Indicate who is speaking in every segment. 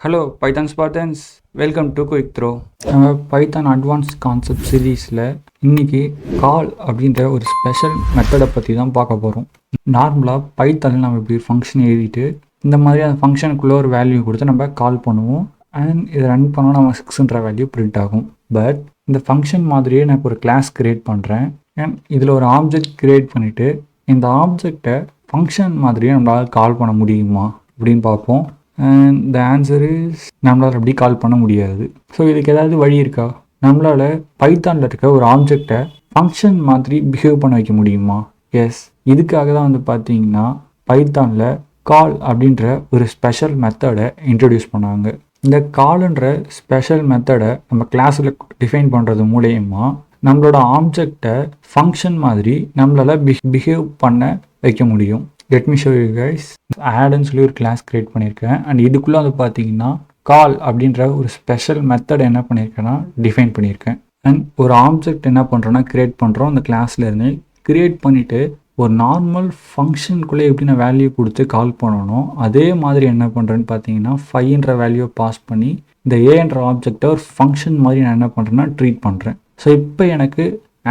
Speaker 1: Hello Python Spartans, welcome to quick throw. நம்ம Python advance concept சீரீஸில் இன்றைக்கி கால் அப்படின்ற ஒரு ஸ்பெஷல் மெத்தடை பற்றி தான் பார்க்க போகிறோம். நார்மலாக பைத்தானில் நம்ம இப்படி ஃபங்க்ஷன் எழுதிட்டு இந்த மாதிரி அந்த ஃபங்க்ஷனுக்குள்ளே ஒரு வேல்யூ கொடுத்து நம்ம கால் பண்ணுவோம். அண்ட் இதை ரன் பண்ணோன்னா நம்ம 6ன்ற வேல்யூ பிரிண்ட் ஆகும். பட் இந்த ஃபங்க்ஷன் மாதிரியே நான் இப்போ ஒரு கிளாஸ் க்ரியேட் பண்ணுறேன். அண்ட் இதில் ஒரு ஆப்ஜெக்ட் க்ரியேட் பண்ணிவிட்டு இந்த ஆப்ஜெக்டை ஃபங்க்ஷன் மாதிரியே நம்மளால் கால் பண்ண முடியுமா அப்படின்னு பார்ப்போம். அண்ட் த ஆன்சர் இஸ் நம்மளால் அப்படி கால் பண்ண முடியாது. ஸோ இதுக்கு ஏதாவது வழி இருக்கா? நம்மளால் பைத்தானில் இருக்க ஒரு ஆப்ஜெக்டை ஃபங்க்ஷன் மாதிரி பிஹேவ் பண்ண வைக்க முடியுமா? எஸ், இதுக்காக தான் பார்த்தீங்கன்னா பைத்தானில் கால் அப்படின்ற ஒரு ஸ்பெஷல் மெத்தடை இன்ட்ரடியூஸ் பண்ணாங்க. இந்த கால்ன்ற ஸ்பெஷல் மெத்தடை நம்ம கிளாஸில் டிஃபைன் பண்ணுறது மூலயமா நம்மளோட ஆப்ஜெக்டை ஃபங்க்ஷன் மாதிரி நம்மளால் பிஹேவ் பண்ண வைக்க முடியும். Let me show you guys. ஆட்னு சொல்லி ஒரு கிளாஸ் கிரியேட் பண்ணியிருக்கேன். அண்ட் இதுக்குள்ளே பார்த்தீங்கன்னா கால் அப்படின்ற ஒரு ஸ்பெஷல் மெத்தட் என்ன பண்ணியிருக்கேன்னா டிஃபைன் பண்ணியிருக்கேன். அண்ட் ஒரு ஆப்ஜெக்ட் என்ன பண்ணுறோன்னா கிரியேட் பண்ணுறோம். அந்த கிளாஸ்லேருந்து கிரியேட் பண்ணிவிட்டு ஒரு நார்மல் ஃபங்க்ஷனுக்குள்ளே எப்படி நான் வேல்யூ கொடுத்து கால் பண்ணணும் அதே மாதிரி என்ன பண்ணுறேன்னு பார்த்தீங்கன்னா 5ன்ற வேல்யூவை பாஸ் பண்ணி இந்த ஏன்ற ஆப்ஜெக்டை ஒரு ஃபங்க்ஷன் மாதிரி நான் என்ன பண்ணுறேன்னா ட்ரீட் பண்ணுறேன். ஸோ இப்போ எனக்கு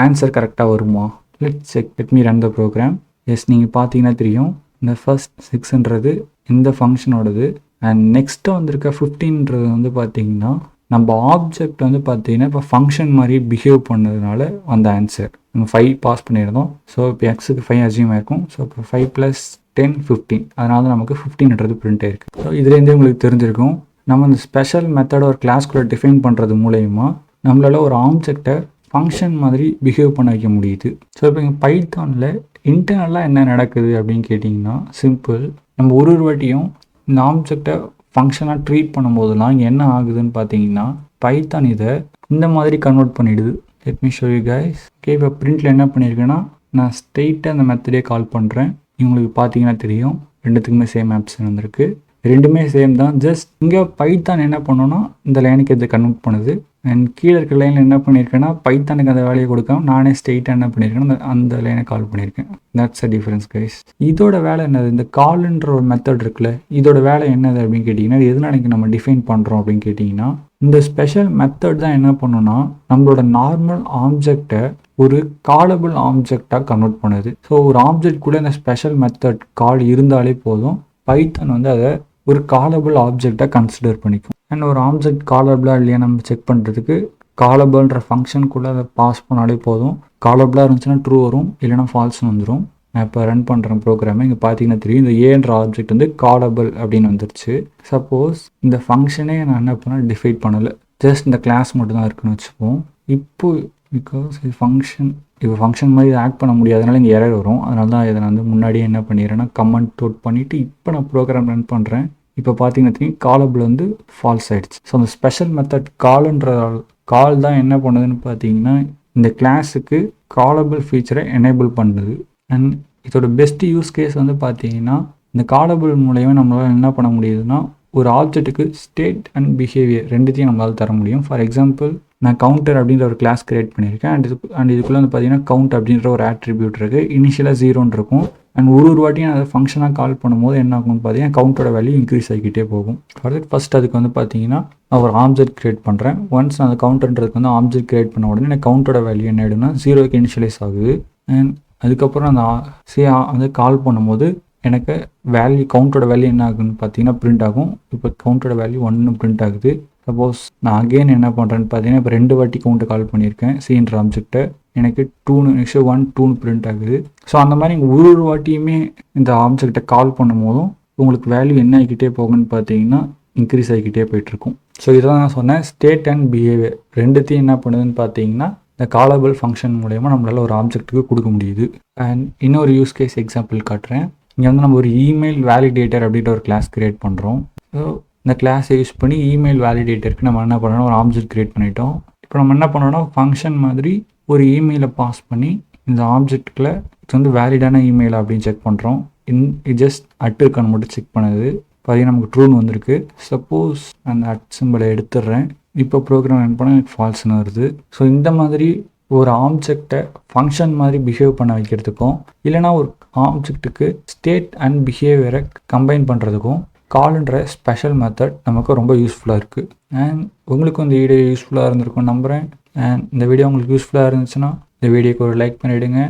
Speaker 1: ஆன்சர் கரெக்டாக வருமா? Let me run the program. Yes, நீங்கள் பார்த்தீங்கன்னா தெரியும் இந்த ஃபர்ஸ்ட் 6ன்றது இந்த ஃபங்க்ஷனோடது. அண்ட் நெக்ஸ்ட்டு வந்திருக்க 15ன்றது பார்த்தீங்கன்னா நம்ம ஆப்ஜெக்ட் பார்த்தீங்கன்னா இப்போ ஃபங்க்ஷன் மாதிரி பிஹேவ் பண்ணதுனால வந்த ஆன்சர். நம்ம 5 பாஸ் பண்ணியிருந்தோம். ஸோ இப்போ எக்ஸுக்கு 5 அசியூம் ஆயிருக்கும். ஸோ இப்போ 5 + 10 15, அதனால தான் நமக்கு 15ன்றது பிரிண்ட் ஆயிருக்கு. ஸோ இதுலேருந்தே உங்களுக்கு தெரிஞ்சிருக்கும் நம்ம இந்த ஸ்பெஷல் மெத்தடை ஒரு கிளாஸ்குள்ளே டிஃபைன் பண்ணுறது மூலயமா நம்மளால் ஒரு ஆப்ஜெக்டை ஃபங்க்ஷன் மாதிரி பிஹேவ் பண்ண வைக்க முடியுது. ஸோ இப்போ இங்கே பைத்தானில் இன்டர்னலாக என்ன நடக்குது அப்படின்னு கேட்டிங்கன்னா சிம்பிள். நம்ம ஒரு வாட்டியும் இந்த ஆப்ஜெக்டை ஃபங்க்ஷனாக ட்ரீட் பண்ணும்போதெல்லாம் இங்கே என்ன ஆகுதுன்னு பார்த்தீங்கன்னா பைத்தான் இதை இந்த மாதிரி கன்வெர்ட் பண்ணிவிடுது. Let me show you guys. Okay, இப்போ பிரிண்டில் என்ன பண்ணியிருக்கேன்னா நான் ஸ்ட்ரெயிட்டாக அந்த மெத்தடே கால் பண்ணுறேன். இவங்களுக்கு பார்த்தீங்கன்னா தெரியும் ரெண்டுத்துக்குமே சேம் ஆப்ஷன் வந்திருக்கு. ரெண்டுமே சேம் தான். ஜஸ்ட் இங்கே பைத்தான் என்ன பண்ணோன்னா இந்த லைனுக்கு இதை கன்வெர்ட் பண்ணுது. அண்ட் கீழே இருக்க லைனில் என்ன பண்ணியிருக்கேன்னா பைத்தானுக்கு அந்த வேலையை கொடுக்காம நானே ஸ்ட்ரெயிட்டாக என்ன பண்ணியிருக்கேன்னா அந்த லைனை கால் பண்ணியிருக்கேன். That's a difference guys. இதோட வேலை என்னது? இந்த கால்ன்ற ஒரு மெத்தட் இருக்குல்ல, இதோட வேலை என்னது அப்படின்னு கேட்டிங்கன்னா எதனால நம்ம டிஃபைன் பண்ணுறோம் அப்படின்னு கேட்டிங்கன்னா இந்த ஸ்பெஷல் மெத்தட் தான் என்ன பண்ணோன்னா நம்மளோட நார்மல் ஆப்ஜெக்டை ஒரு காலபிள் ஆப்ஜெக்டாக கன்வெர்ட் பண்ணுது. ஸோ ஒரு ஆப்ஜெக்ட் கூட இந்த ஸ்பெஷல் மெத்தட் கால் இருந்தாலே போதும், பைத்தான் அதை ஒரு காலபிள் ஆப்ஜெக்டாக கன்சிடர் பண்ணிக்கும். அண்ட் ஒரு ஆப்ஜெக்ட் காலபிளாக இல்லையா நம்ம செக் பண்ணுறதுக்கு காலபிள்ன்ற ஃபங்க்ஷனுக்குள்ளே அதை பாஸ் பண்ணாலே போதும். காலபிளாக இருந்துச்சுன்னா ட்ரூ வரும், இல்லைனா ஃபால்ஸ்னு வந்துடும். நான் இப்போ ரன் பண்ணுற ப்ரோக்ராமை இங்கே பார்த்தீங்கன்னா தெரியும் இந்த ஏன்ற ஆப்ஜெக்ட் காலபிள் அப்படின்னு வந்துருச்சு. சப்போஸ் இந்த ஃபங்க்ஷனே நான் என்ன பண்ணால் டிஃபைன் பண்ணலை, ஜஸ்ட் இந்த கிளாஸ் மட்டும் தான் இருக்குன்னு வச்சுப்போம். இப்போ பிகாஸ் இது ஃபங்க்ஷன் மாதிரி ஆட் பண்ண முடியாதனால இங்கே எரர் வரும். அதனால தான் இதை நான் முன்னாடியே என்ன பண்ணிடுறேன்னா கமெண்ட் அவுட் பண்ணிவிட்டு இப்போ நான் ப்ரோக்ராம் ரன் பண்ணுறேன். இப்போ பார்த்தீங்கன்னா காலபிள் ஃபால்ஸ் ஆகிடுச்சு. ஸோ அந்த ஸ்பெஷல் மெத்தட் கால் தான் என்ன பண்ணுதுன்னு பார்த்தீங்கன்னா இந்த கிளாஸுக்கு காலபிள் ஃபீச்சரை எனேபிள் பண்ணுது. அண்ட் இதோட பெஸ்ட் யூஸ் கேஸ் பார்த்தீங்கன்னா இந்த காலபிள் மூலயமா நம்மளால் என்ன பண்ண முடியுதுன்னா ஒரு ஆப்ஜெக்ட்டுக்கு ஸ்டேட் அண்ட் பிஹேவியர் ரெண்டுத்தையும் நம்மளால் தர முடியும். ஃபார் எக்ஸாம்பிள் நான் கவுண்டர் அப்படின்ற ஒரு கிளாஸ் கிரியேட் பண்ணியிருக்கேன். அண்ட் இதுக்குள்ளே பார்த்தீங்கன்னா கவுண்ட் அப்படின்ற ஒரு ஆட்ரிபியூட் இருக்குது. இனிஷியலாக 0ன்னு இருக்கும். அண்ட் ஒரு வாட்டியும் அதை ஃபங்க்ஷனாக கால் பண்ணும்போது என்ன ஆகும்னு பார்த்தீங்கன்னா கவுண்டோட வேல்யூ இன்க்ரீஸ் ஆகிக்கிட்டே போகும். ஃபர்ஸ்ட் அதுக்கு பார்த்தீங்கன்னா நான் ஒரு ஆப்ஜெக்ட் கிரியேட் பண்ணுறேன். ஒன்ஸ் நான் அந்த கவுண்டர்ன்றதுக்கு ஆப்ஜெக்ட் கிரியேட் பண்ண உடனே எனக்கு கவுண்டோட வேல்யூ என்ன ஆகிடும்னா 0க்கு இனிஷியலைஸ் ஆகுது. அண்ட் அதுக்கப்புறம் அந்த கால் பண்ணும்போது எனக்கு வேல்யூ கவுண்டோட வேல்யூ என்ன ஆகுதுன்னு பார்த்தீங்கன்னா பிரிண்ட் ஆகும். இப்போ கவுண்டோட வேல்யூ 1 பிரிண்ட் ஆகுது. சப்போஸ் நான் அகெயின் என்ன பண்ணுறேன்னு பார்த்தீங்கன்னா இப்போ 2 வாட்டி கவுண்ட்டை கால் பண்ணியிருக்கேன் சின்ற ஆப்ஜெக்டை, எனக்கு 2 பிரிண்ட் ஆகுது. ஸோ அந்த மாதிரி ஒரு வாட்டியுமே இந்த ஆப்ஜெக்டை கால் பண்ணும் போதும் உங்களுக்கு வேல்யூ என்ன ஆகிக்கிட்டே போகுன்னு பார்த்தீங்கன்னா இன்க்ரீஸ் ஆகிக்கிட்டே போயிட்டுருக்கும். ஸோ இதெல்லாம் நான் சொன்னேன் ஸ்டேட் அண்ட் பிஹேவியர் ரெண்டுத்தையும் என்ன பண்ணுதுன்னு பார்த்தீங்கன்னா இந்த காலபிள் ஃபங்க்ஷன் மூலயமா நம்மளால் ஒரு ஆப்ஜெக்ட்டுக்கு கொடுக்க முடியுது. அண்ட் இன்னொரு யூஸ் கேஸ் எக்ஸாம்பிள் காட்டுறேன். இங்கே நம்ம ஒரு இமெயில் வேலிடேட்டர் அப்படின்ற ஒரு கிளாஸ் கிரியேட் பண்ணுறோம். ஸோ இந்த கிளாஸை யூஸ் பண்ணி இமெயில் வேலிடேட்டருக்கு நம்ம என்ன பண்ணணும், ஒரு ஆப்ஜெக்ட் கிரியேட் பண்ணிட்டோம். இப்போ நம்ம என்ன பண்ணோம்னா ஃபங்க்ஷன் மாதிரி ஒரு இமெயிலை பாஸ் பண்ணி இந்த ஆப்ஜெக்டில் இது வேலிடான இமெயில் அப்படின்னு செக் பண்ணுறோம். ஜஸ்ட் இருக்கான்னு மட்டும் செக் பண்ணுது. பார்த்தீங்கன்னா நமக்கு ட்ரூன்னு வந்திருக்கு. சப்போஸ் அந்த சிம்பிளை எடுத்துடுறேன். இப்போ ப்ரோக்ராம் ரன் பண்ணால் எனக்கு ஃபால்ஸ்னு வருது. ஸோ இந்த மாதிரி ஒரு ஆப்ஜெக்டை ஃபங்க்ஷன் மாதிரி பிஹேவ் பண்ண வைக்கிறதுக்கும் இல்லைனா ஒரு ஆப்ஜெக்ட்டுக்கு ஸ்டேட் அண்ட் பிஹேவியரை கம்பைன் பண்ணுறதுக்கும் கால்ன்ற ஸ்பெஷல் மெத்தட் நமக்கு ரொம்ப யூஸ்ஃபுல்லாக இருக்குது. அண்ட் உங்களுக்கும் இந்த வீடியோ யூஸ்ஃபுல்லாக இருந்திருக்கும்னு நம்புகிறேன். அண்ட் இந்த வீடியோ உங்களுக்கு யூஸ்ஃபுல்லாக இருந்துச்சுன்னா இந்த வீடியோக்கு ஒரு லைக் பண்ணிவிடுங்க.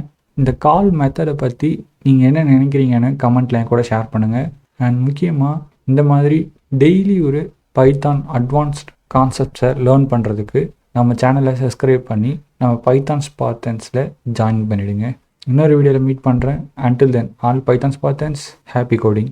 Speaker 1: இந்த கால் மெத்தடை பற்றி நீங்கள் என்ன நினைக்கிறீங்கன்னு கமெண்ட்டில் என் கூட ஷேர் பண்ணுங்கள். அண்ட் முக்கியமாக இந்த மாதிரி டெய்லி ஒரு பைத்தான் அட்வான்ஸ்ட் கான்செப்ட்ஸை லேர்ன் பண்ணுறதுக்கு நம்ம சேனலை சப்ஸ்கிரைப் பண்ணி நம்ம பைத்தான் ஸ்பார்ட்டன்ஸில் ஜாயின் பண்ணிவிடுங்க. இன்னொரு வீடியோவில் மீட் பண்ணுறேன். Until then all Python spartans, happy coding.